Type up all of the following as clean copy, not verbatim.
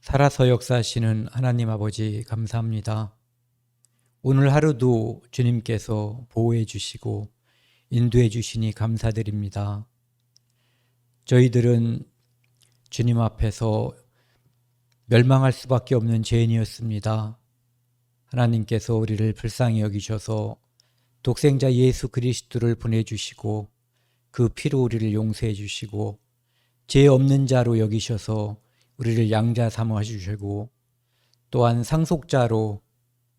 살아서 역사하시는 하나님 아버지 감사합니다. 오늘 하루도 주님께서 보호해 주시고 인도해 주시니 감사드립니다. 저희들은 주님 앞에서 멸망할 수밖에 없는 죄인이었습니다. 하나님께서 우리를 불쌍히 여기셔서 독생자 예수 그리스도를 보내주시고 그 피로 우리를 용서해 주시고 죄 없는 자로 여기셔서 우리를 양자 삼아 주시고 또한 상속자로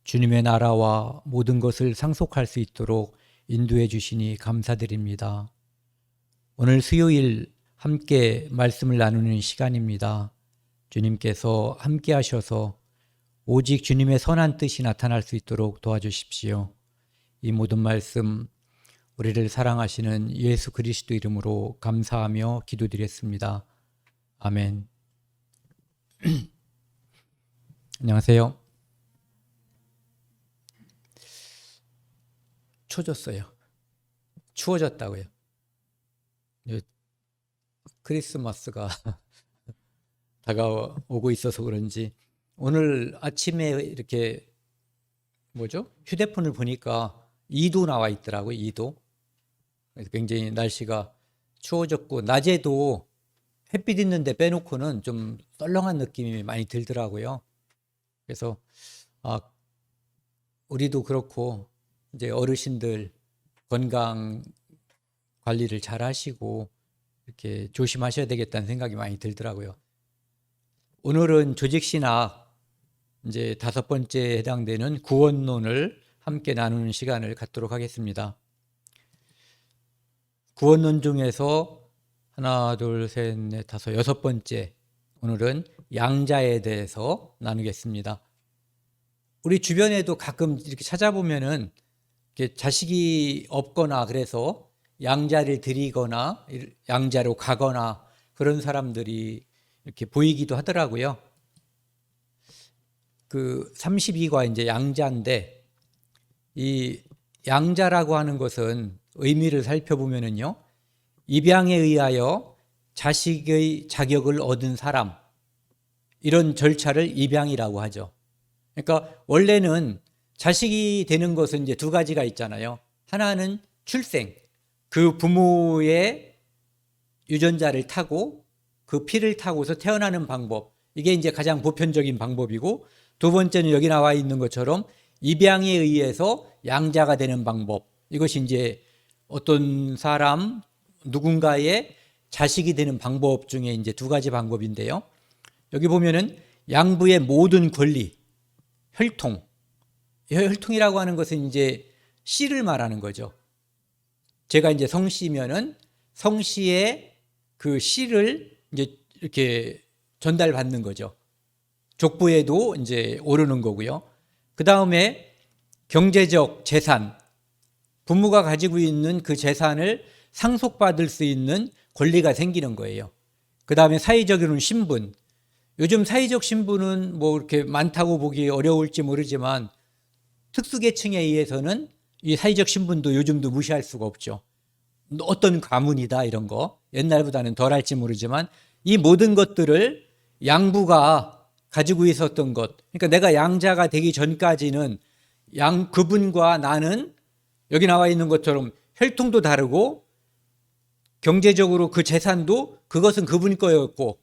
주님의 나라와 모든 것을 상속할 수 있도록 인도해 주시니 감사드립니다. 오늘 수요일 함께 말씀을 나누는 시간입니다. 주님께서 함께 하셔서 오직 주님의 선한 뜻이 나타날 수 있도록 도와주십시오. 이 모든 말씀 우리를 사랑하시는 예수 그리스도 이름으로 감사하며 기도드렸습니다. 아멘. 안녕하세요. 추워졌어요. 추워졌다고요. 크리스마스가 다가오고 있어서 그런지 오늘 아침에 이렇게 휴대폰을 보니까 2도 나와 있더라고요. 2도. 굉장히 날씨가 추워졌고 낮에도 햇빛 있는데 빼놓고는 좀 썰렁한 느낌이 많이 들더라고요. 그래서 우리도 그렇고 이제 어르신들 건강 관리를 잘 하시고 이렇게 조심하셔야 되겠다는 생각이 많이 들더라고요. 오늘은 조직신학 이제 5번째에 해당되는 구원론을 함께 나누는 시간을 갖도록 하겠습니다. 구원론 중에서 하나, 둘, 셋, 넷, 다섯, 6번째 오늘은 양자에 대해서 나누겠습니다. 우리 주변에도 가끔 이렇게 찾아보면은 이렇게 자식이 없거나 그래서 양자를 드리거나 양자로 가거나 그런 사람들이 이렇게 보이기도 하더라고요. 그 32가 이제 양자인데 이 양자라고 하는 것은 의미를 살펴보면은요. 입양에 의하여 자식의 자격을 얻은 사람, 이런 절차를 입양이라고 하죠. 그러니까 원래는 자식이 되는 것은 이제 2가지가 있잖아요. 하나는 출생, 그 부모의 유전자를 타고 그 피를 타고서 태어나는 방법, 이게 이제 가장 보편적인 방법이고, 2번째는 여기 나와 있는 것처럼 입양에 의해서 양자가 되는 방법, 이것이 이제 어떤 사람 누군가의 자식이 되는 방법 중에 이제 2가지 방법인데요. 여기 보면은 양부의 모든 권리, 혈통. 혈통이라고 하는 것은 이제 씨를 말하는 거죠. 제가 이제 성씨면은 성씨의 그 씨를 이제 이렇게 전달받는 거죠. 족보에도 이제 오르는 거고요. 그 다음에 경제적 재산, 부모가 가지고 있는 그 재산을 상속받을 수 있는 권리가 생기는 거예요. 그 다음에 사회적으로는 신분. 요즘 사회적 신분은 뭐 이렇게 많다고 보기 어려울지 모르지만 특수계층에 의해서는 이 사회적 신분도 요즘도 무시할 수가 없죠. 어떤 가문이다 이런 거 옛날보다는 덜 할지 모르지만 이 모든 것들을 양부가 가지고 있었던 것, 그러니까 내가 양자가 되기 전까지는 그분과 나는 여기 나와 있는 것처럼 혈통도 다르고 경제적으로 그 재산도 그것은 그분 거였고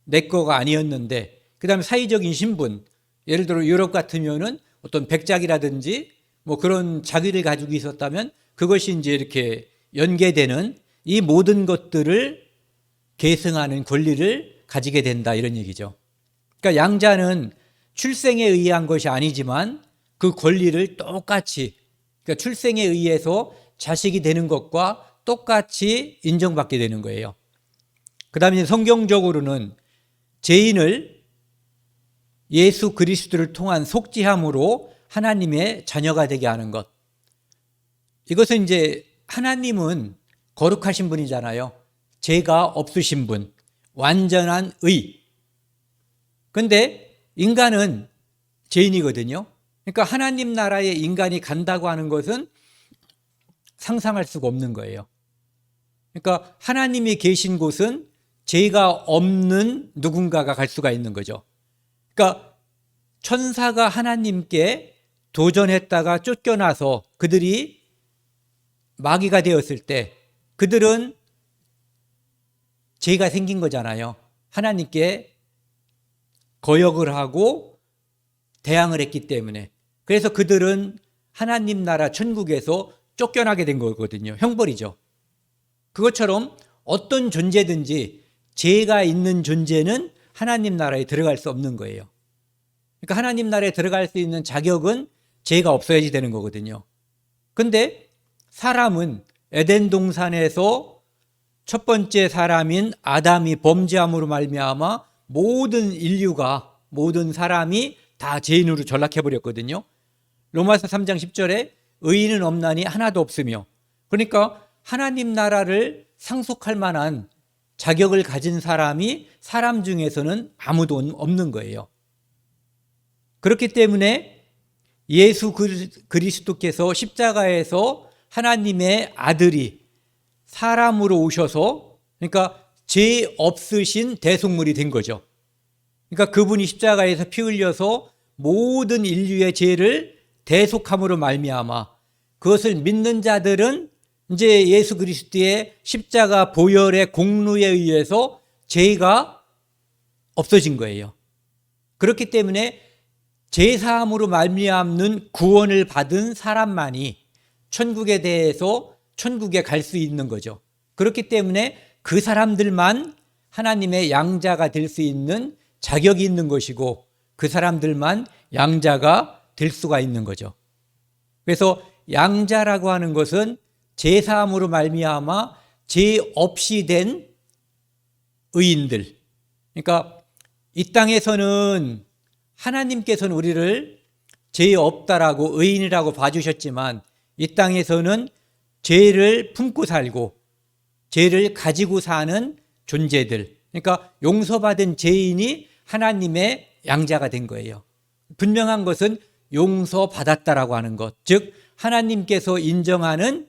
내 거가 아니었는데, 그 다음에 사회적인 신분, 예를 들어 유럽 같으면은 어떤 백작이라든지 뭐 그런 자기를 가지고 있었다면 그것이 이제 이렇게 연계되는 이 모든 것들을 계승하는 권리를 가지게 된다, 이런 얘기죠. 그러니까 양자는 출생에 의한 것이 아니지만 그 권리를 똑같이, 그러니까 출생에 의해서 자식이 되는 것과 똑같이 인정받게 되는 거예요. 그 다음에 성경적으로는 죄인을 예수 그리스도를 통한 속죄함으로 하나님의 자녀가 되게 하는 것. 이것은 이제 하나님은 거룩하신 분이잖아요. 죄가 없으신 분, 완전한 의. 그런데 인간은 죄인이거든요. 그러니까 하나님 나라에 인간이 간다고 하는 것은 상상할 수가 없는 거예요. 그러니까 하나님이 계신 곳은 죄가 없는 누군가가 갈 수가 있는 거죠. 그러니까 천사가 하나님께 도전했다가 쫓겨나서 그들이 마귀가 되었을 때 그들은 죄가 생긴 거잖아요. 하나님께 거역을 하고 대항을 했기 때문에. 그래서 그들은 하나님 나라 천국에서 쫓겨나게 된 거거든요. 형벌이죠. 그것처럼 어떤 존재든지 죄가 있는 존재는 하나님 나라에 들어갈 수 없는 거예요. 그러니까 하나님 나라에 들어갈 수 있는 자격은 죄가 없어야지 되는 거거든요. 근데 사람은 에덴 동산에서 첫 번째 사람인 아담이 범죄함으로 말미암아 모든 인류가, 모든 사람이 다 죄인으로 전락해 버렸거든요. 로마서 3장 10절에 의인은 없나니 하나도 없으며, 그러니까 하나님 나라를 상속할 만한 자격을 가진 사람이 사람 중에서는 아무도 없는 거예요. 그렇기 때문에 예수 그리스도께서 십자가에서 하나님의 아들이 사람으로 오셔서, 그러니까 죄 없으신 대속물이 된 거죠. 그러니까 그분이 십자가에서 피 흘려서 모든 인류의 죄를 대속함으로 말미암아 그것을 믿는 자들은 이제 예수 그리스도의 십자가 보혈의 공로에 의해서 죄가 없어진 거예요. 그렇기 때문에 죄사함으로 말미암는 구원을 받은 사람만이 천국에 대해서 천국에 갈 수 있는 거죠. 그렇기 때문에 그 사람들만 하나님의 양자가 될 수 있는 자격이 있는 것이고 그 사람들만 양자가 될 수가 있는 거죠. 그래서 양자라고 하는 것은 죄사함으로 말미암아 죄 없이 된 의인들. 그러니까 이 땅에서는 하나님께서는 우리를 죄 없다라고 의인이라고 봐주셨지만 이 땅에서는 죄를 품고 살고 죄를 가지고 사는 존재들, 그러니까 용서받은 죄인이 하나님의 양자가 된 거예요. 분명한 것은 용서받았다라고 하는 것, 즉 하나님께서 인정하는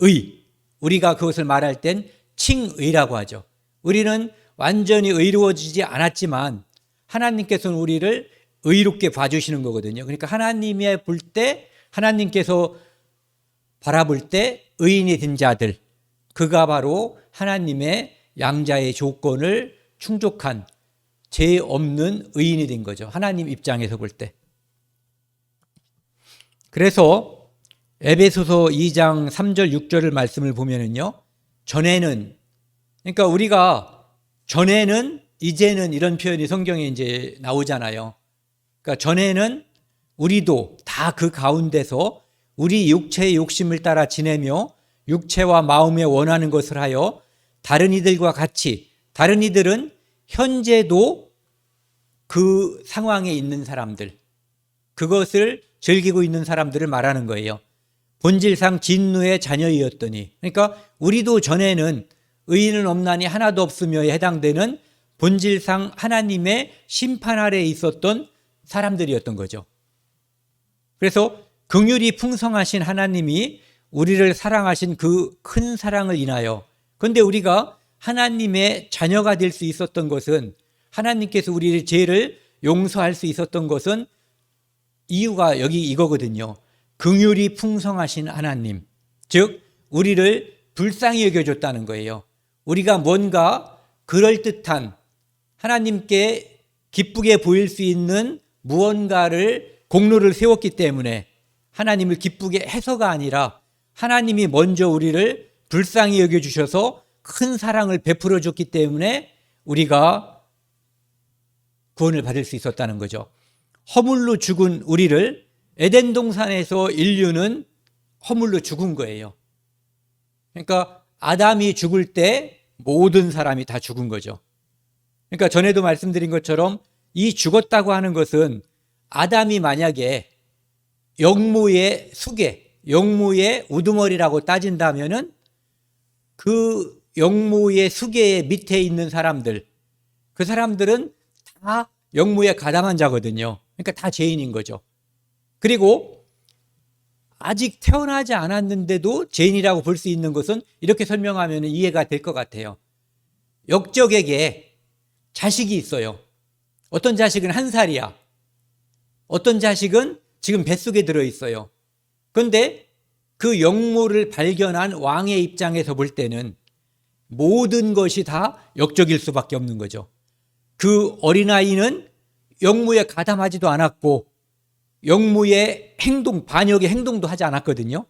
의, 우리가 그것을 말할 땐 칭의라고 하죠. 우리는 완전히 의로워지지 않았지만 하나님께서는 우리를 의롭게 봐주시는 거거든요. 그러니까 하나님의 볼 때, 하나님께서 바라볼 때 의인이 된 자들, 그가 바로 하나님의 양자의 조건을 충족한 죄 없는 의인이 된 거죠. 하나님 입장에서 볼 때. 그래서 에베소서 2장 3절 6절을 말씀을 보면은요, 전에는, 그러니까 우리가 전에는, 이제는 이런 표현이 성경에 이제 나오잖아요. 그러니까 전에는 우리도 다 그 가운데서 우리 육체의 욕심을 따라 지내며 육체와 마음에 원하는 것을 하여 다른 이들과 같이, 다른 이들은 현재도 그 상황에 있는 사람들, 그것을 즐기고 있는 사람들을 말하는 거예요. 본질상 진노의 자녀이었더니, 그러니까 우리도 전에는 의인은 없나니 하나도 없으며에 해당되는 본질상 하나님의 심판 아래에 있었던 사람들이었던 거죠. 그래서 긍휼이 풍성하신 하나님이 우리를 사랑하신 그 큰 사랑을 인하여, 그런데 우리가 하나님의 자녀가 될 수 있었던 것은, 하나님께서 우리의 죄를 용서할 수 있었던 것은 이유가 여기 이거거든요. 긍휼이 풍성하신 하나님, 즉 우리를 불쌍히 여겨줬다는 거예요. 우리가 뭔가 그럴듯한, 하나님께 기쁘게 보일 수 있는 무언가를, 공로를 세웠기 때문에 하나님을 기쁘게 해서가 아니라 하나님이 먼저 우리를 불쌍히 여겨주셔서 큰 사랑을 베풀어 줬기 때문에 우리가 구원을 받을 수 있었다는 거죠. 허물로 죽은 우리를, 에덴 동산에서 인류는 허물로 죽은 거예요. 그러니까 아담이 죽을 때 모든 사람이 다 죽은 거죠. 그러니까 전에도 말씀드린 것처럼 이 죽었다고 하는 것은 아담이 만약에 영모의 수계, 영모의 우두머리라고 따진다면은 그 영모의 수계의 밑에 있는 사람들, 그 사람들은 다 영모에 가담한 자거든요. 그러니까 다 죄인인 거죠. 그리고 아직 태어나지 않았는데도 죄인이라고 볼 수 있는 것은 이렇게 설명하면 이해가 될 것 같아요. 역적에게 자식이 있어요. 어떤 자식은 1살이야. 어떤 자식은 지금 뱃속에 들어있어요. 그런데 그 영모를 발견한 왕의 입장에서 볼 때는 모든 것이 다 역적일 수밖에 없는 거죠. 그 어린아이는 영모에 가담하지도 않았고 영모의 행동, 반역의 행동도 하지 않았거든요.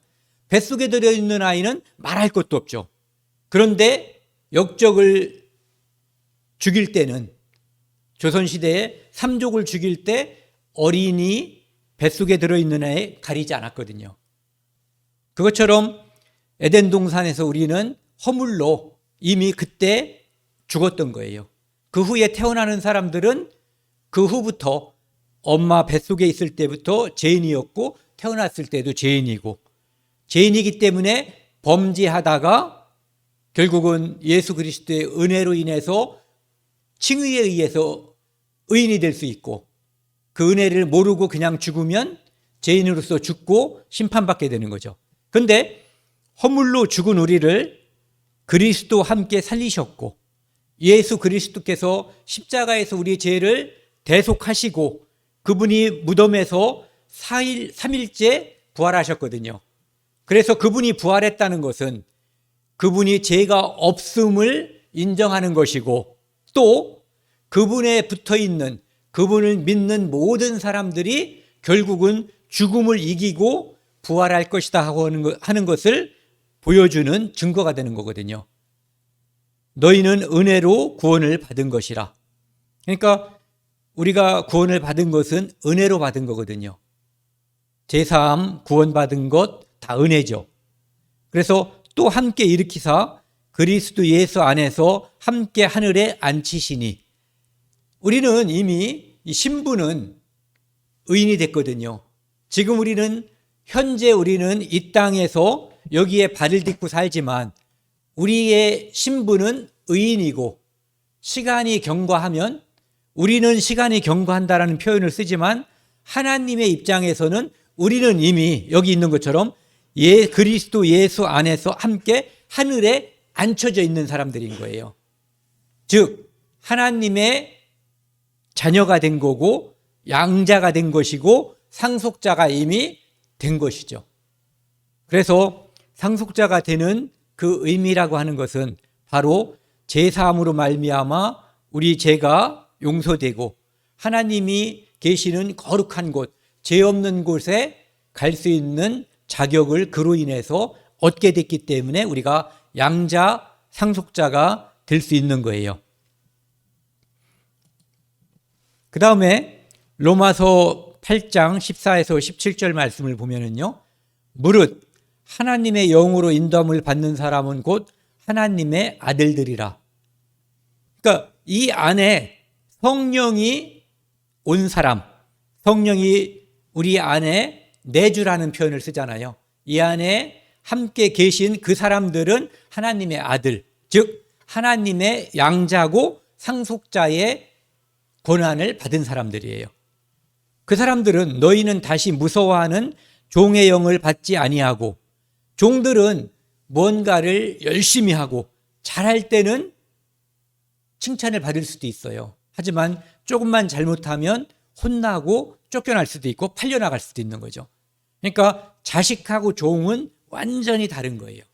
뱃속에 들어있는 아이는 말할 것도 없죠. 그런데 역적을 죽일 때는, 조선시대에 삼족을 죽일 때 어린이 뱃속에 들어있는 애 가리지 않았거든요. 그것처럼 에덴 동산에서 우리는 허물로 이미 그때 죽었던 거예요. 그 후에 태어나는 사람들은 그 후부터 엄마 뱃속에 있을 때부터 죄인이었고 태어났을 때도 죄인이고, 죄인이기 때문에 범죄하다가 결국은 예수 그리스도의 은혜로 인해서 칭의에 의해서 의인이 될 수 있고, 그 은혜를 모르고 그냥 죽으면 죄인으로서 죽고 심판받게 되는 거죠. 그런데 허물로 죽은 우리를 그리스도와 함께 살리셨고, 예수 그리스도께서 십자가에서 우리 죄를 대속하시고 그분이 무덤에서 3일째 부활하셨거든요. 그래서 그분이 부활했다는 것은 그분이 죄가 없음을 인정하는 것이고, 또 그분에 붙어있는, 그분을 믿는 모든 사람들이 결국은 죽음을 이기고 부활할 것이다 하는 것을 보여주는 증거가 되는 거거든요. 너희는 은혜로 구원을 받은 것이라. 그러니까 우리가 구원을 받은 것은 은혜로 받은 거거든요. 제사함 구원받은 것 다 은혜죠. 그래서 또 함께 일으키사 그리스도 예수 안에서 함께 하늘에 앉히시니, 우리는 이미 이 신분은 의인이 됐거든요. 지금 현재 우리는 이 땅에서 여기에 발을 딛고 살지만 우리의 신분은 의인이고, 시간이 경과하면, 우리는 시간이 경과한다라는 표현을 쓰지만 하나님의 입장에서는 우리는 이미 여기 있는 것처럼 그리스도 예수 안에서 함께 하늘에 앉혀져 있는 사람들인 거예요. 즉 하나님의 자녀가 된 거고 양자가 된 것이고 상속자가 이미 된 것이죠. 그래서 상속자가 되는 그 의미라고 하는 것은 바로 제사함으로 말미암아 우리 죄가 용서되고 하나님이 계시는 거룩한 곳, 죄 없는 곳에 갈 수 있는 자격을 그로 인해서 얻게 됐기 때문에 우리가 양자, 상속자가 될 수 있는 거예요. 그 다음에 로마서 8장 14에서 17절 말씀을 보면은요, 무릇 하나님의 영으로 인도함을 받는 사람은 곧 하나님의 아들들이라. 그러니까 이 안에 성령이 온 사람, 성령이 우리 안에 내주라는 표현을 쓰잖아요. 이 안에 함께 계신 그 사람들은 하나님의 아들, 즉 하나님의 양자고 상속자의 권한을 받은 사람들이에요. 그 사람들은 너희는 다시 무서워하는 종의 영을 받지 아니하고, 종들은 뭔가를 열심히 하고 잘할 때는 칭찬을 받을 수도 있어요. 하지만 조금만 잘못하면 혼나고 쫓겨날 수도 있고 팔려나갈 수도 있는 거죠. 그러니까 자식하고 종은 완전히 다른 거예요.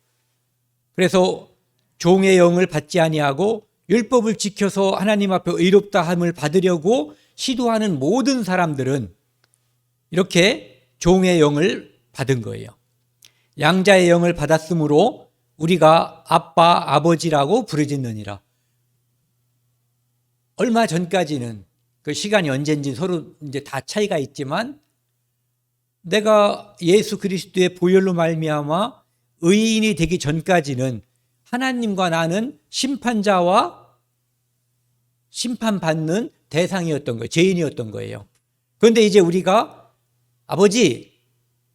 그래서 종의 영을 받지 아니하고 율법을 지켜서 하나님 앞에 의롭다함을 받으려고 시도하는 모든 사람들은 이렇게 종의 영을 받은 거예요. 양자의 영을 받았으므로 우리가 아빠, 아버지라고 부르짖느니라. 얼마 전까지는 그 시간이 언젠지 서로 이제 다 차이가 있지만 내가 예수 그리스도의 보혈로 말미암아 의인이 되기 전까지는 하나님과 나는 심판자와 심판받는 대상이었던 거예요. 죄인이었던 거예요. 그런데 이제 우리가 아버지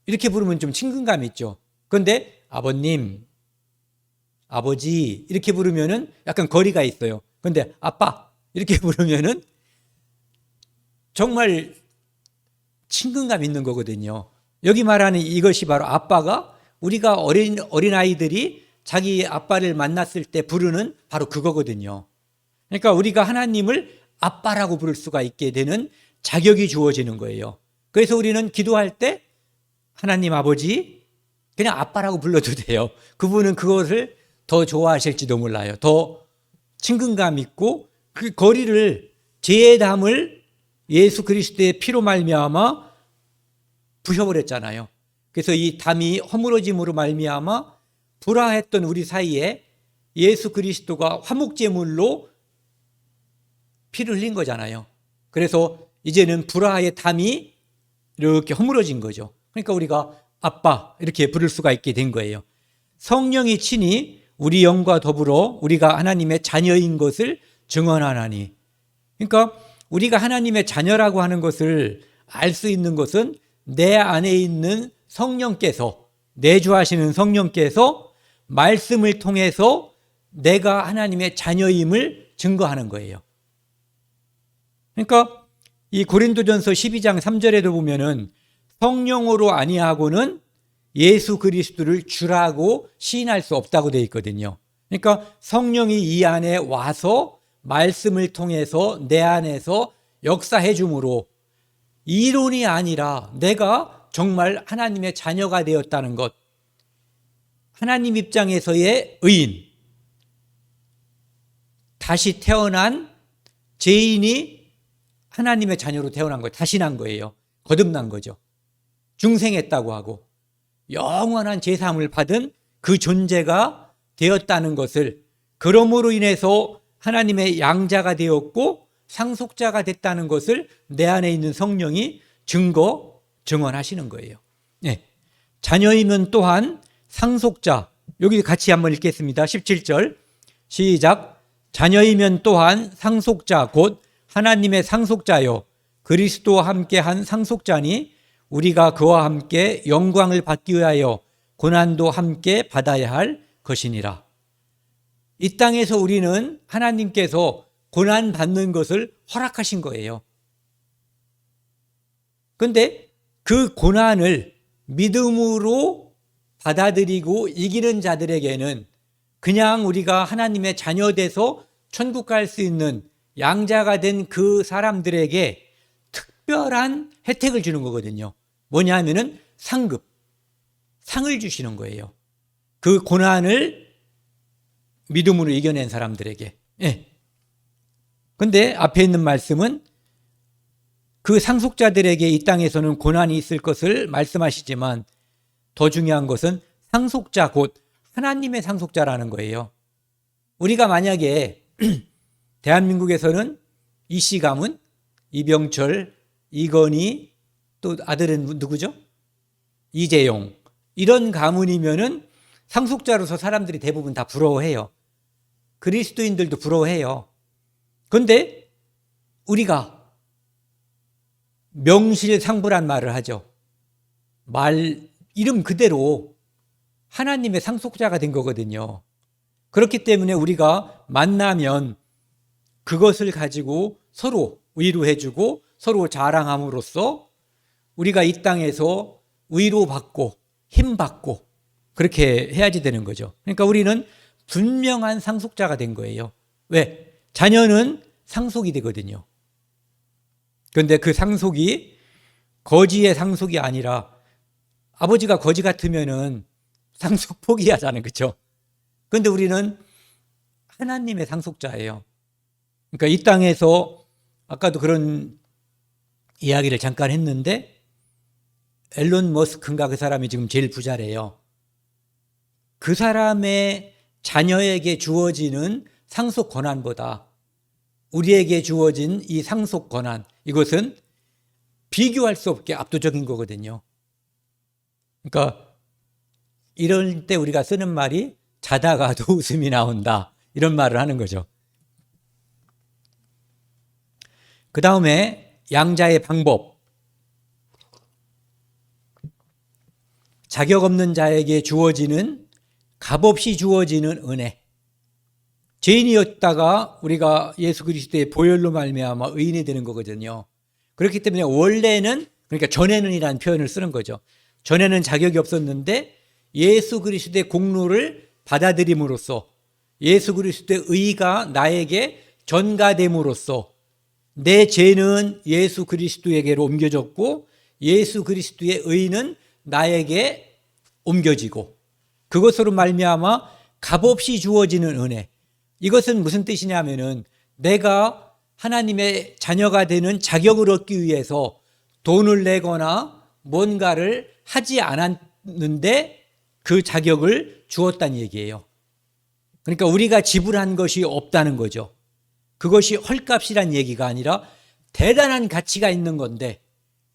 이렇게 부르면 좀 친근감이 있죠. 그런데 아버님, 아버지 이렇게 부르면은 약간 거리가 있어요. 그런데 아빠 이렇게 부르면은 정말 친근감 있는 거거든요. 여기 말하는 이것이 바로 아빠가, 우리가 어린아이들이 자기 아빠를 만났을 때 부르는 바로 그거거든요. 그러니까 우리가 하나님을 아빠라고 부를 수가 있게 되는 자격이 주어지는 거예요. 그래서 우리는 기도할 때 하나님 아버지 그냥 아빠라고 불러도 돼요. 그분은 그것을 더 좋아하실지도 몰라요. 더 친근감 있고 그 거리를 죄의 담을 예수 그리스도의 피로 말미암아 부셔버렸잖아요. 그래서 이 담이 허물어짐으로 말미암아 불화했던 우리 사이에 예수 그리스도가 화목제물로 피를 흘린 거잖아요. 그래서 이제는 불화의 담이 이렇게 허물어진 거죠. 그러니까 우리가 아빠 이렇게 부를 수가 있게 된 거예요. 성령이 친히 우리 영과 더불어 우리가 하나님의 자녀인 것을 증언하나니. 그러니까 우리가 하나님의 자녀라고 하는 것을 알 수 있는 것은 내 안에 있는 성령께서, 내주하시는 성령께서 말씀을 통해서 내가 하나님의 자녀임을 증거하는 거예요. 그러니까 이 고린도전서 12장 3절에도 보면은 성령으로 아니하고는 예수 그리스도를 주라고 시인할 수 없다고 되어 있거든요. 그러니까 성령이 이 안에 와서 말씀을 통해서 내 안에서 역사해 줌으로 이론이 아니라 내가 정말 하나님의 자녀가 되었다는 것, 하나님 입장에서의 의인, 다시 태어난 죄인이 하나님의 자녀로 태어난 거예요. 다시 난 거예요. 거듭난 거죠. 중생했다고 하고 영원한 제사함을 받은 그 존재가 되었다는 것을, 그러므로 인해서 하나님의 양자가 되었고 상속자가 됐다는 것을 내 안에 있는 성령이 증언하시는 거예요. 네. 자녀이면 또한 상속자, 여기 같이 한번 읽겠습니다. 17절 시작. 자녀이면 또한 상속자 곧 하나님의 상속자요 그리스도와 함께한 상속자니 우리가 그와 함께 영광을 받기 위하여 고난도 함께 받아야 할 것이니라. 이 땅에서 우리는 하나님께서 고난 받는 것을 허락하신 거예요. 그런데 그 고난을 믿음으로 받아들이고 이기는 자들에게는 그냥 우리가 하나님의 자녀 돼서 천국 갈 수 있는 양자가 된 그 사람들에게 특별한 혜택을 주는 거거든요. 뭐냐 하면은 상을 주시는 거예요. 그 고난을 믿음으로 이겨낸 사람들에게. 예. 근데 앞에 있는 말씀은 그 상속자들에게 이 땅에서는 고난이 있을 것을 말씀하시지만 더 중요한 것은 상속자 곧 하나님의 상속자라는 거예요. 우리가 만약에 대한민국에서는 이씨 가문, 이병철, 이건희, 또 아들은 누구죠? 이재용, 이런 가문이면은 상속자로서 사람들이 대부분 다 부러워해요. 그리스도인들도 부러워해요. 그런데 우리가 명실상부란 말을 하죠. 이름 그대로 하나님의 상속자가 된 거거든요. 그렇기 때문에 우리가 만나면 그것을 가지고 서로 위로해주고 서로 자랑함으로써 우리가 이 땅에서 위로받고 힘받고 그렇게 해야지 되는 거죠. 그러니까 우리는 분명한 상속자가 된 거예요. 왜? 자녀는 상속이 되거든요. 그런데 그 상속이 거지의 상속이 아니라 아버지가 거지 같으면은 상속 포기하잖아요. 그렇죠? 그런데 우리는 하나님의 상속자예요. 그러니까 이 땅에서 아까도 그런 이야기를 잠깐 했는데 앨런 머스크인가 그 사람이 지금 제일 부자래요. 그 사람의 자녀에게 주어지는 상속 권한보다 우리에게 주어진 이 상속 권한, 이것은 비교할 수 없게 압도적인 거거든요. 그러니까 이럴 때 우리가 쓰는 말이 자다가도 웃음이 나온다, 이런 말을 하는 거죠. 그 다음에 양자의 방법. 자격 없는 자에게 주어지는, 값없이 주어지는 은혜. 죄인이었다가 우리가 예수 그리스도의 보혈로 말미암아 의인이 되는 거거든요. 그렇기 때문에 원래는, 그러니까 전에는이라는 표현을 쓰는 거죠. 전에는 자격이 없었는데 예수 그리스도의 공로를 받아들임으로써, 예수 그리스도의 의가 나에게 전가됨으로써 내 죄는 예수 그리스도에게로 옮겨졌고 예수 그리스도의 의는 나에게 옮겨지고 그것으로 말미암아 값없이 주어지는 은혜. 이것은 무슨 뜻이냐면은 내가 하나님의 자녀가 되는 자격을 얻기 위해서 돈을 내거나 뭔가를 하지 않았는데 그 자격을 주었다는 얘기예요. 그러니까 우리가 지불한 것이 없다는 거죠. 그것이 헐값이란 얘기가 아니라 대단한 가치가 있는 건데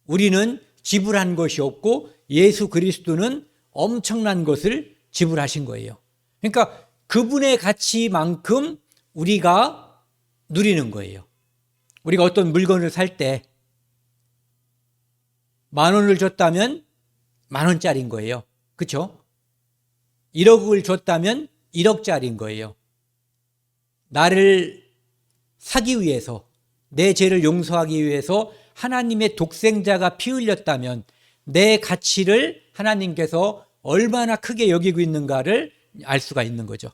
우리는 지불한 것이 없고 예수 그리스도는 엄청난 것을 지불하신 거예요. 그러니까 그분의 가치만큼 우리가 누리는 거예요. 우리가 어떤 물건을 살 때 10,000원을 줬다면 10,000원짜리인 거예요. 그렇죠? 1억을 줬다면 1억짜리인 거예요. 나를 사기 위해서 내 죄를 용서하기 위해서 하나님의 독생자가 피 흘렸다면 내 가치를 하나님께서 얼마나 크게 여기고 있는가를 알 수가 있는 거죠.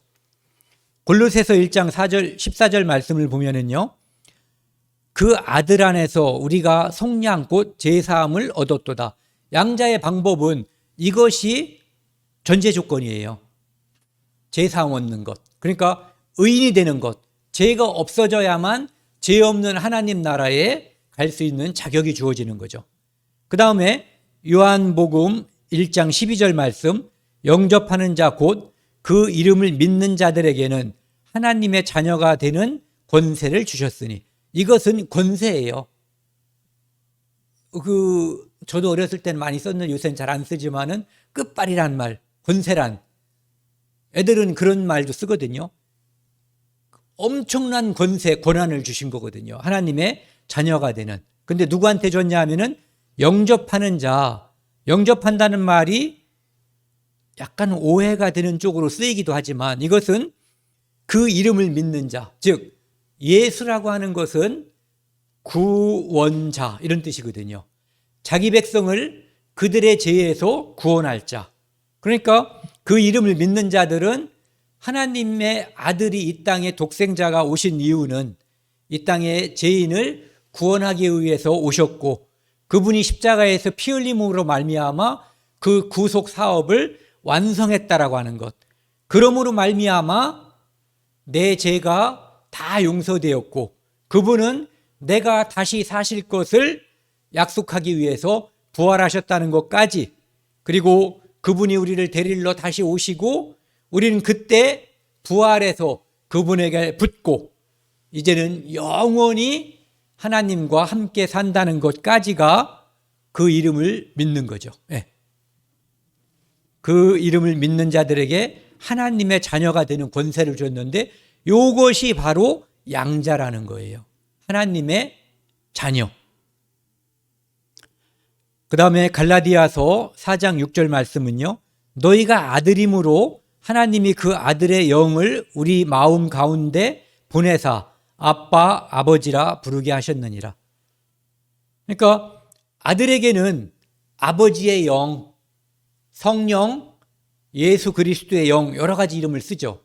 골로새서 1장 4절 14절 말씀을 보면은요. 그 아들 안에서 우리가 속량 곧 제사함을 얻었도다. 양자의 방법은 이것이 전제 조건이에요. 제사함 얻는 것. 그러니까 의인이 되는 것. 죄가 없어져야만 죄 없는 하나님 나라에 갈 수 있는 자격이 주어지는 거죠. 그 다음에 요한복음 1장 12절 말씀, 영접하는 자 곧 그 이름을 믿는 자들에게는 하나님의 자녀가 되는 권세를 주셨으니, 이것은 권세예요. 저도 어렸을 때는 많이 썼는데 요새는 잘 안 쓰지만은 끝발이란 말, 권세란, 애들은 그런 말도 쓰거든요. 엄청난 권세, 권한을 주신 거거든요. 하나님의 자녀가 되는. 근데 누구한테 줬냐 하면은 영접하는 자. 영접한다는 말이 약간 오해가 되는 쪽으로 쓰이기도 하지만 이것은 그 이름을 믿는 자, 즉 예수라고 하는 것은 구원자 이런 뜻이거든요. 자기 백성을 그들의 죄에서 구원할 자. 그러니까 그 이름을 믿는 자들은 하나님의 아들이 이 땅에 독생자가 오신 이유는 이 땅의 죄인을 구원하기 위해서 오셨고 그분이 십자가에서 피 흘림으로 말미암아 그 구속 사업을 완성했다라고 하는 것. 그러므로 말미암아 내 죄가 다 용서되었고 그분은 내가 다시 사실 것을 약속하기 위해서 부활하셨다는 것까지, 그리고 그분이 우리를 데리러 다시 오시고 우리는 그때 부활해서 그분에게 붙고 이제는 영원히 하나님과 함께 산다는 것까지가 그 이름을 믿는 거죠. 네. 그 이름을 믿는 자들에게 하나님의 자녀가 되는 권세를 줬는데 이것이 바로 양자라는 거예요. 하나님의 자녀. 그 다음에 갈라디아서 4장 6절 말씀은요. 너희가 아들임으로 하나님이 그 아들의 영을 우리 마음 가운데 보내사 아빠, 아버지라 부르게 하셨느니라. 그러니까 아들에게는 아버지의 영, 성령, 예수 그리스도의 영 여러 가지 이름을 쓰죠.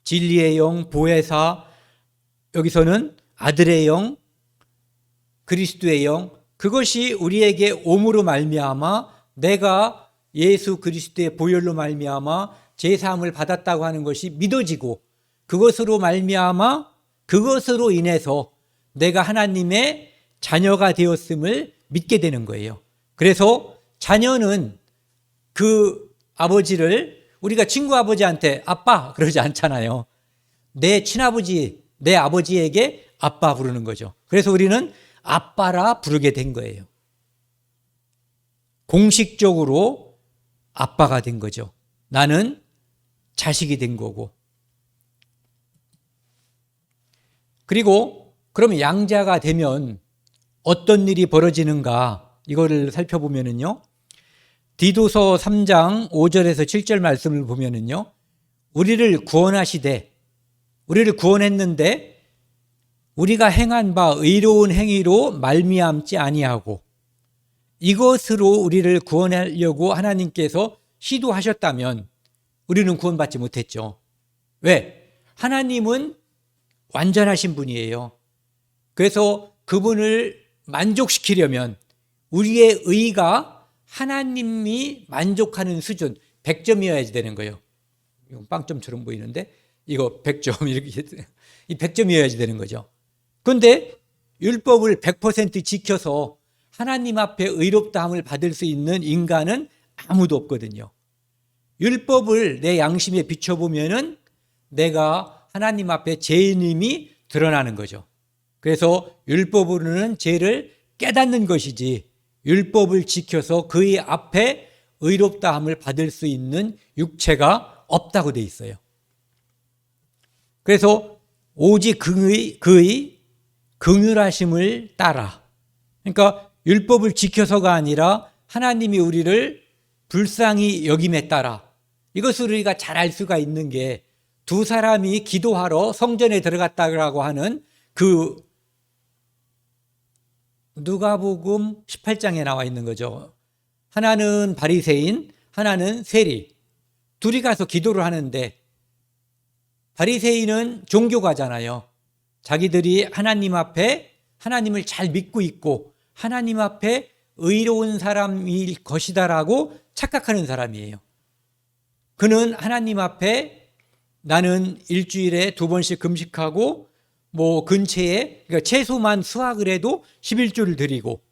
진리의 영, 보혜사, 여기서는 아들의 영, 그리스도의 영, 그것이 우리에게 옴으로 말미암아 내가 예수 그리스도의 보혈로 말미암아 제사함을 받았다고 하는 것이 믿어지고 그것으로 말미암아 그것으로 인해서 내가 하나님의 자녀가 되었음을 믿게 되는 거예요. 그래서 자녀는 그 아버지를 우리가 친구 아버지한테 아빠 그러지 않잖아요. 내 친아버지, 내 아버지에게 아빠 부르는 거죠. 그래서 우리는 아빠라 부르게 된 거예요. 공식적으로 아빠가 된 거죠. 나는 자식이 된 거고. 그리고 그러면 양자가 되면 어떤 일이 벌어지는가 이거를 살펴보면은요. 디도서 3장 5절에서 7절 말씀을 보면은요. 우리를 구원하시되, 우리를 구원했는데 우리가 행한 바 의로운 행위로 말미암지 아니하고 이것으로 우리를 구원하려고 하나님께서 시도하셨다면 우리는 구원받지 못했죠. 왜? 하나님은 완전하신 분이에요. 그래서 그분을 만족시키려면 우리의 의가 하나님이 만족하는 수준 100점이어야 되는 거예요. 이건 빵점처럼 보이는데 이거 100점 이렇게 이 100점이어야 되는 거죠. 그런데 율법을 100% 지켜서 하나님 앞에 의롭다함을 받을 수 있는 인간은 아무도 없거든요. 율법을 내 양심에 비춰보면은 내가 하나님 앞에 죄인임이 드러나는 거죠. 그래서 율법으로는 죄를 깨닫는 것이지 율법을 지켜서 그의 앞에 의롭다함을 받을 수 있는 육체가 없다고 돼 있어요. 그래서 오직 그의 긍휼하심을 따라, 그러니까 율법을 지켜서가 아니라 하나님이 우리를 불쌍히 여김에 따라, 이것을 우리가 잘 알 수가 있는 게 두 사람이 기도하러 성전에 들어갔다고 하는 그 누가복음 18장에 나와 있는 거죠. 하나는 바리새인, 하나는 세리. 둘이 가서 기도를 하는데 바리새인은 종교가잖아요. 자기들이 하나님 앞에 하나님을 잘 믿고 있고 하나님 앞에 의로운 사람일 것이다라고 착각하는 사람이에요. 그는 하나님 앞에 나는 일주일에 2번씩 금식하고 뭐 근처에 그러니까 최소만 수확을 해도 11조를 드리고,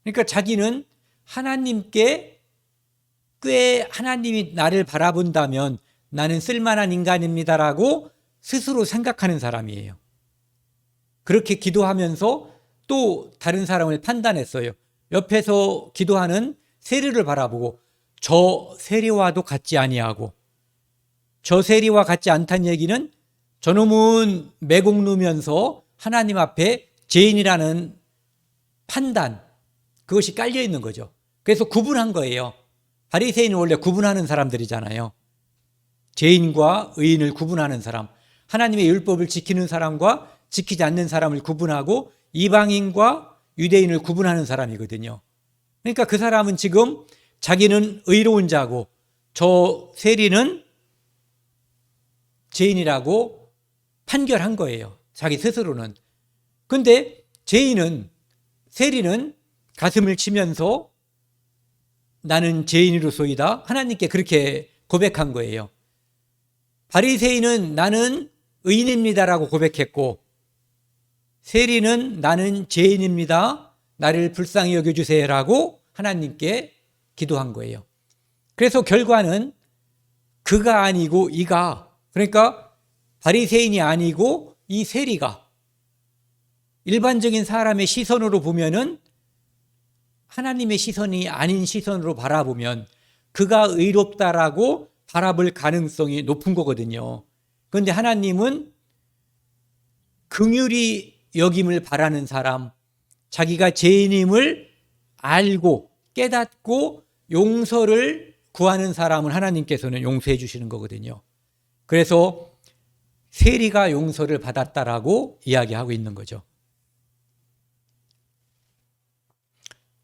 그러니까 자기는 하나님께 꽤 하나님이 나를 바라본다면 나는 쓸만한 인간입니다라고 스스로 생각하는 사람이에요. 그렇게 기도하면서 또 다른 사람을 판단했어요. 옆에서 기도하는 세리를 바라보고 저 세리와도 같지 아니하고, 저 세리와 같지 않다는 얘기는 저놈은 매국 누면서 하나님 앞에 죄인이라는 판단, 그것이 깔려 있는 거죠. 그래서 구분한 거예요. 바리새인은 원래 구분하는 사람들이잖아요. 죄인과 의인을 구분하는 사람, 하나님의 율법을 지키는 사람과 지키지 않는 사람을 구분하고 이방인과 유대인을 구분하는 사람이거든요. 그러니까 그 사람은 지금 자기는 의로운 자고 저 세리는 죄인이라고 판결한 거예요. 자기 스스로는. 그런데 죄인은, 세리는 가슴을 치면서 나는 죄인으로소이다 하나님께 그렇게 고백한 거예요. 바리새인은 나는 의인입니다라고 고백했고, 세리는 나는 죄인입니다, 나를 불쌍히 여겨주세요라고 하나님께 기도한 거예요. 그래서 결과는 그가 아니고 이가, 그러니까 바리새인이 아니고 이 세리가, 일반적인 사람의 시선으로 보면은 하나님의 시선이 아닌 시선으로 바라보면 그가 의롭다라고 바라볼 가능성이 높은 거거든요. 그런데 하나님은 긍휼히 여김을 바라는 사람, 자기가 죄인임을 알고 깨닫고 용서를 구하는 사람을 하나님께서는 용서해 주시는 거거든요. 그래서 세리가 용서를 받았다라고 이야기하고 있는 거죠.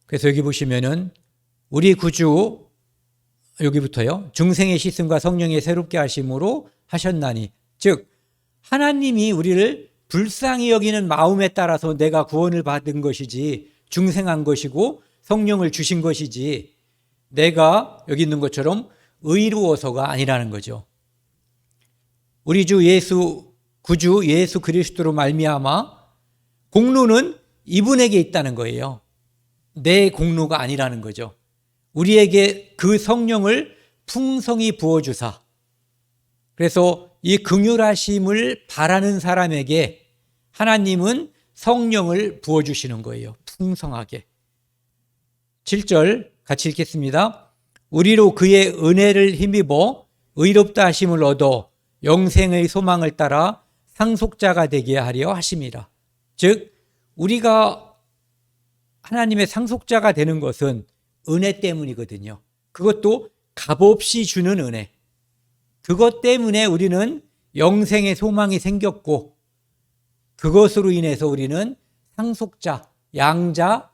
그래서 여기 보시면은 우리 구주, 여기부터요, 중생의 씻음과 성령의 새롭게 하심으로 하셨나니, 즉 하나님이 우리를 불쌍히 여기는 마음에 따라서 내가 구원을 받은 것이지, 중생한 것이고 성령을 주신 것이지 내가 여기 있는 것처럼 의로워서가 아니라는 거죠. 우리 주 예수, 구주 예수 그리스도로 말미암아 공로는 이분에게 있다는 거예요. 내 공로가 아니라는 거죠. 우리에게 그 성령을 풍성히 부어주사, 그래서 이 긍휼하심을 바라는 사람에게 하나님은 성령을 부어주시는 거예요. 풍성하게. 7절 같이 읽겠습니다. 우리로 그의 은혜를 힘입어 의롭다 하심을 얻어 영생의 소망을 따라 상속자가 되게 하려 하심이라. 즉 우리가 하나님의 상속자가 되는 것은 은혜 때문이거든요. 그것도 값없이 주는 은혜. 그것 때문에 우리는 영생의 소망이 생겼고, 그것으로 인해서 우리는 상속자, 양자,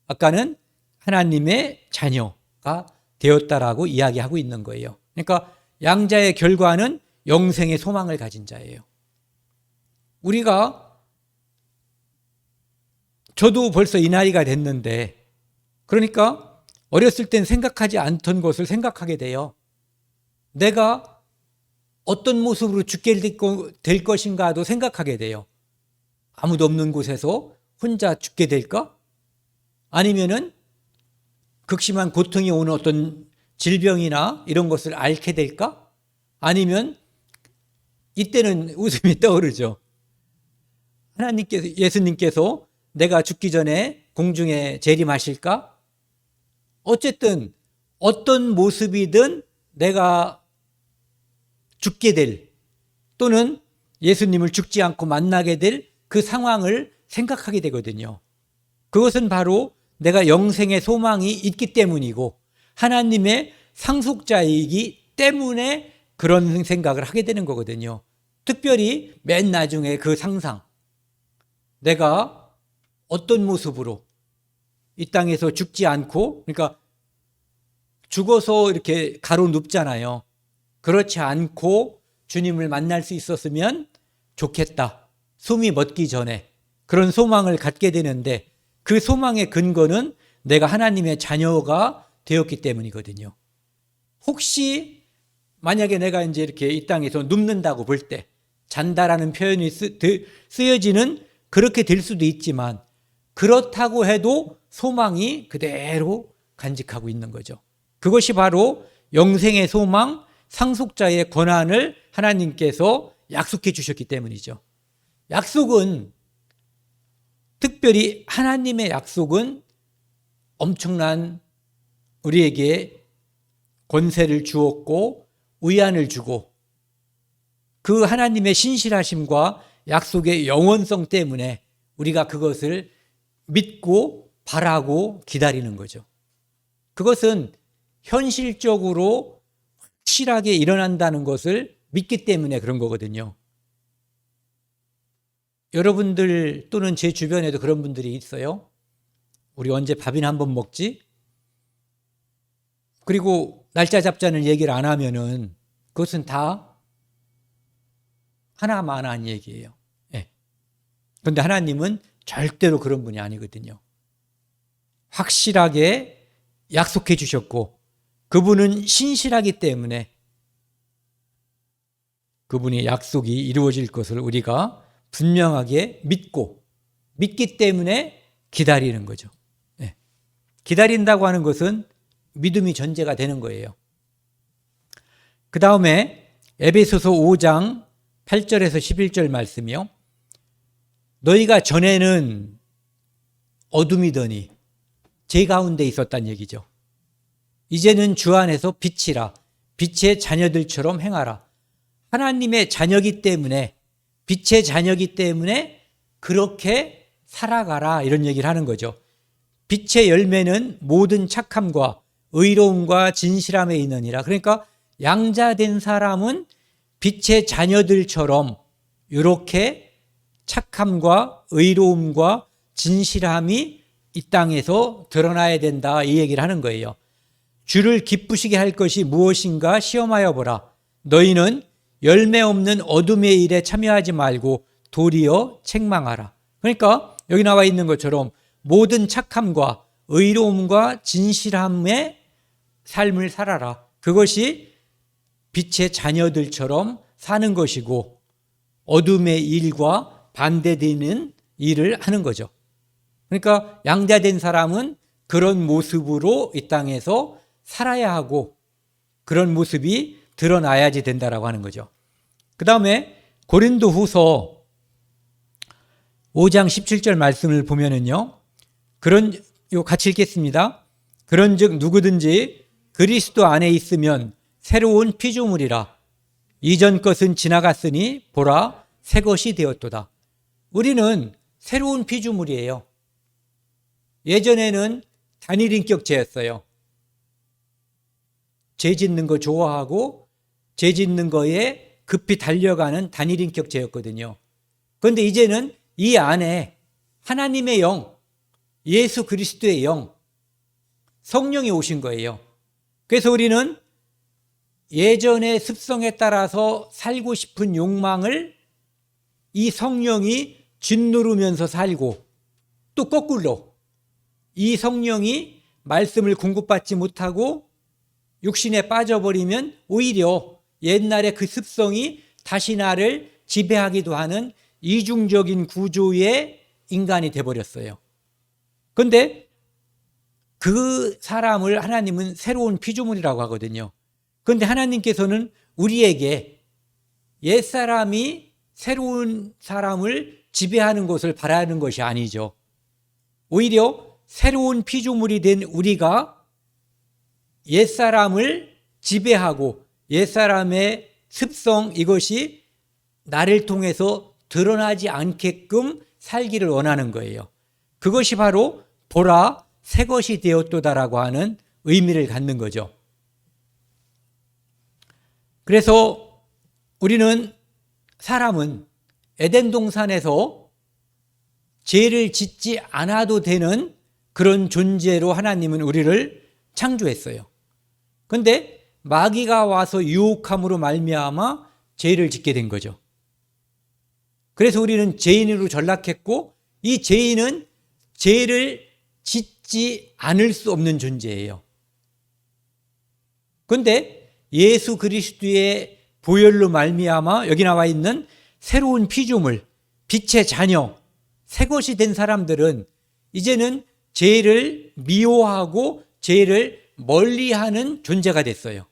아까는 하나님의 자녀가 되었다라고 이야기하고 있는 거예요. 그러니까 양자의 결과는 영생의 소망을 가진 자예요. 우리가 저도 벌써 이 나이가 됐는데, 그러니까 어렸을 땐 생각하지 않던 것을 생각하게 돼요. 내가 어떤 모습으로 죽게 될 것인가도 생각하게 돼요. 아무도 없는 곳에서 혼자 죽게 될까? 아니면은 극심한 고통이 오는 어떤 질병이나 이런 것을 앓게 될까? 아니면 이때는 웃음이 떠오르죠. 예수님께서 내가 죽기 전에 공중에 재림하실까? 어쨌든 어떤 모습이든 내가 죽게 될, 또는 예수님을 죽지 않고 만나게 될 그 상황을 생각하게 되거든요. 그것은 바로 내가 영생의 소망이 있기 때문이고 하나님의 상속자이기 때문에 그런 생각을 하게 되는 거거든요. 특별히 맨 나중에 그 상상, 내가 어떤 모습으로 이 땅에서 죽지 않고, 그러니까 죽어서 이렇게 가로 눕잖아요. 그렇지 않고 주님을 만날 수 있었으면 좋겠다. 숨이 멎기 전에 그런 소망을 갖게 되는데, 그 소망의 근거는 내가 하나님의 자녀가 되었기 때문이거든요. 혹시 만약에 내가 이제 이렇게 이 땅에서 눕는다고 볼 때, 잔다라는 표현이 쓰여지는, 그렇게 될 수도 있지만 그렇다고 해도 소망이 그대로 간직하고 있는 거죠. 그것이 바로 영생의 소망, 상속자의 권한을 하나님께서 약속해 주셨기 때문이죠. 약속은, 특별히 하나님의 약속은 엄청난 우리에게 권세를 주었고 위안을 주고, 그 하나님의 신실하심과 약속의 영원성 때문에 우리가 그것을 믿고 바라고 기다리는 거죠. 그것은 현실적으로 확실하게 일어난다는 것을 믿기 때문에 그런 거거든요. 여러분들 또는 제 주변에도 그런 분들이 있어요. 우리 언제 밥이나 한번 먹지? 그리고 날짜 잡자는 얘기를 안 하면은 그것은 다 하나만한 얘기예요. 예. 그런데 하나님은 절대로 그런 분이 아니거든요. 확실하게 약속해 주셨고, 그분은 신실하기 때문에 그분의 약속이 이루어질 것을 우리가 분명하게 믿기 때문에 기다리는 거죠. 네. 기다린다고 하는 것은 믿음이 전제가 되는 거예요. 그 다음에 에베소서 5장 8절에서 11절 말씀이요. 너희가 전에는 어둠이더니 제 가운데 있었단 얘기죠. 이제는 주 안에서 빛이라, 빛의 자녀들처럼 행하라. 하나님의 자녀기 때문에, 빛의 자녀기 때문에 그렇게 살아가라, 이런 얘기를 하는 거죠. 빛의 열매는 모든 착함과 의로움과 진실함에 있느니라. 그러니까 양자된 사람은 빛의 자녀들처럼 이렇게 착함과 의로움과 진실함이 이 땅에서 드러나야 된다, 이 얘기를 하는 거예요. 주를 기쁘시게 할 것이 무엇인가 시험하여 보라. 너희는 열매 없는 어둠의 일에 참여하지 말고 도리어 책망하라. 그러니까 여기 나와 있는 것처럼 모든 착함과 의로움과 진실함의 삶을 살아라. 그것이 빛의 자녀들처럼 사는 것이고 어둠의 일과 반대되는 일을 하는 거죠. 그러니까 양자된 사람은 그런 모습으로 이 땅에서 살아야 하고 그런 모습이 드러나야지 된다라고 하는 거죠. 그 다음에 고린도후서 5장 17절 말씀을 보면은요, 같이 읽겠습니다. 그런즉 누구든지 그리스도 안에 있으면 새로운 피조물이라. 이전 것은 지나갔으니 보라 새 것이 되었도다. 우리는 새로운 피조물이에요. 예전에는 단일인격체였어요. 죄 짓는 거 좋아하고 죄 짓는 거에 급히 달려가는 단일인격체였거든요. 그런데 이제는 이 안에 하나님의 영, 예수 그리스도의 영, 성령이 오신 거예요. 그래서 우리는 예전의 습성에 따라서 살고 싶은 욕망을 이 성령이 짓누르면서 살고, 또 거꾸로 이 성령이 말씀을 공급받지 못하고 육신에 빠져버리면 오히려 옛날의 그 습성이 다시 나를 지배하기도 하는 이중적인 구조의 인간이 되어버렸어요. 그런데 그 사람을 하나님은 새로운 피조물이라고 하거든요. 그런데 하나님께서는 우리에게 옛사람이 새로운 사람을 지배하는 것을 바라는 것이 아니죠. 오히려 새로운 피조물이 된 우리가 옛사람을 지배하고 옛사람의 습성, 이것이 나를 통해서 드러나지 않게끔 살기를 원하는 거예요. 그것이 바로 보라, 새 것이 되었도다라고 하는 의미를 갖는 거죠. 그래서 우리는, 사람은 에덴 동산에서 죄를 짓지 않아도 되는 그런 존재로 하나님은 우리를 창조했어요. 그런데 마귀가 와서 유혹함으로 말미암아 죄를 짓게 된 거죠. 그래서 우리는 죄인으로 전락했고, 이 죄인은 죄를 짓지 않을 수 없는 존재예요. 그런데 예수 그리스도의 보혈로 말미암아 여기 나와 있는 새로운 피조물, 빛의 자녀, 새 것이 된 사람들은 이제는 죄를 미워하고 죄를 멀리하는 존재가 됐어요.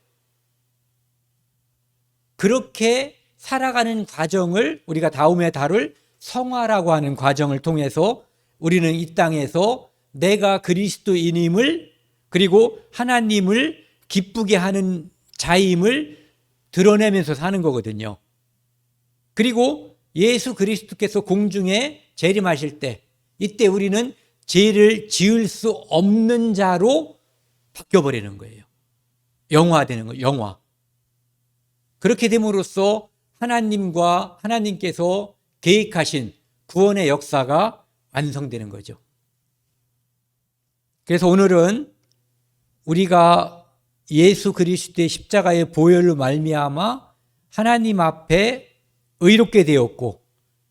그렇게 살아가는 과정을 우리가 다음에 다룰 성화라고 하는 과정을 통해서 우리는 이 땅에서 내가 그리스도인임을, 그리고 하나님을 기쁘게 하는 자임을 드러내면서 사는 거거든요. 그리고 예수 그리스도께서 공중에 재림하실 때, 이때 우리는 죄를 지을 수 없는 자로 바뀌어버리는 거예요. 영화되는 거예요. 영화. 그렇게 됨으로써 하나님과 하나님께서 계획하신 구원의 역사가 완성되는 거죠. 그래서 오늘은 우리가 예수 그리스도의 십자가의 보혈로 말미암아 하나님 앞에 의롭게 되었고,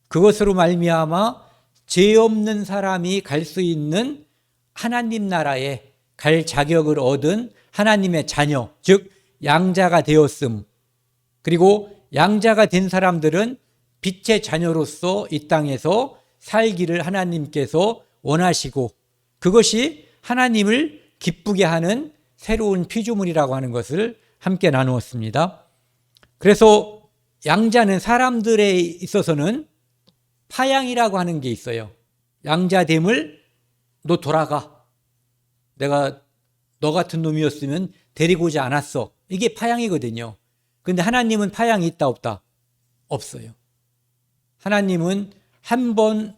그것으로 말미암아 죄 없는 사람이 갈 수 있는 하나님 나라에 갈 자격을 얻은 하나님의 자녀, 즉 양자가 되었음, 그리고 양자가 된 사람들은 빛의 자녀로서 이 땅에서 살기를 하나님께서 원하시고, 그것이 하나님을 기쁘게 하는 새로운 피조물이라고 하는 것을 함께 나누었습니다. 그래서 양자는 사람들에 있어서는 파양이라고 하는 게 있어요. 양자됨을, 너 돌아가, 내가 너 같은 놈이었으면 데리고 오지 않았어, 이게 파양이거든요. 그런데 하나님은 파양이 있다 없다? 없어요. 하나님은 한 번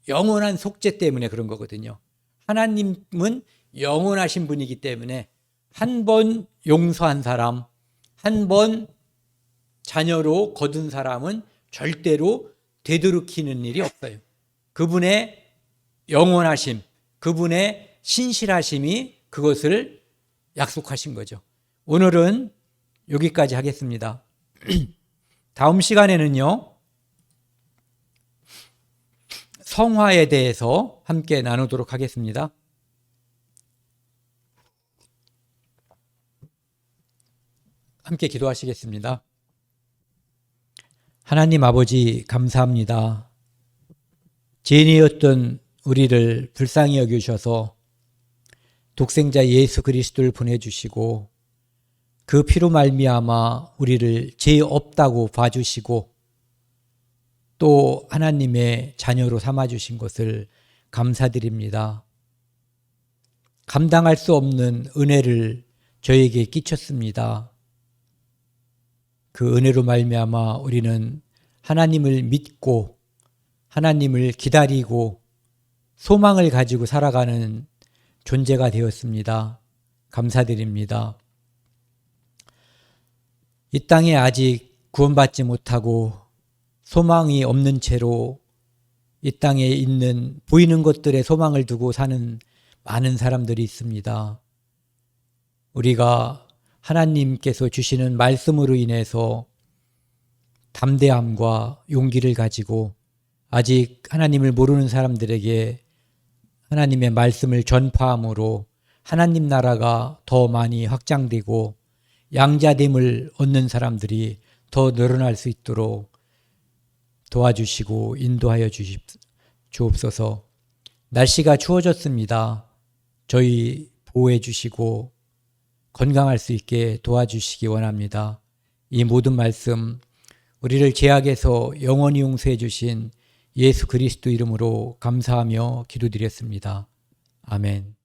영원한 속죄 때문에 그런 거거든요. 하나님은 영원하신 분이기 때문에 한 번 용서한 사람, 한 번 자녀로 거둔 사람은 절대로 되돌이키는 일이 없어요. 그분의 영원하심, 그분의 신실하심이 그것을 약속하신 거죠. 오늘은 여기까지 하겠습니다. 다음 시간에는요, 성화에 대해서 함께 나누도록 하겠습니다. 함께 기도하시겠습니다. 하나님 아버지, 감사합니다. 죄인이었던 우리를 불쌍히 여기셔서 독생자 예수 그리스도를 보내주시고, 그 피로 말미암아 우리를 죄 없다고 봐주시고, 또 하나님의 자녀로 삼아주신 것을 감사드립니다. 감당할 수 없는 은혜를 저에게 끼쳤습니다. 그 은혜로 말미암아 우리는 하나님을 믿고 하나님을 기다리고 소망을 가지고 살아가는 존재가 되었습니다. 감사드립니다. 이 땅에 아직 구원받지 못하고 소망이 없는 채로 이 땅에 있는 보이는 것들에 소망을 두고 사는 많은 사람들이 있습니다. 우리가 하나님께서 주시는 말씀으로 인해서 담대함과 용기를 가지고 아직 하나님을 모르는 사람들에게 하나님의 말씀을 전파함으로 하나님 나라가 더 많이 확장되고 양자됨을 얻는 사람들이 더 늘어날 수 있도록 도와주시고 인도하여 주옵소서. 날씨가 추워졌습니다. 저희 보호해 주시고 건강할 수 있게 도와주시기 원합니다. 이 모든 말씀 우리를 죄악에서 영원히 용서해 주신 예수 그리스도 이름으로 감사하며 기도드렸습니다. 아멘.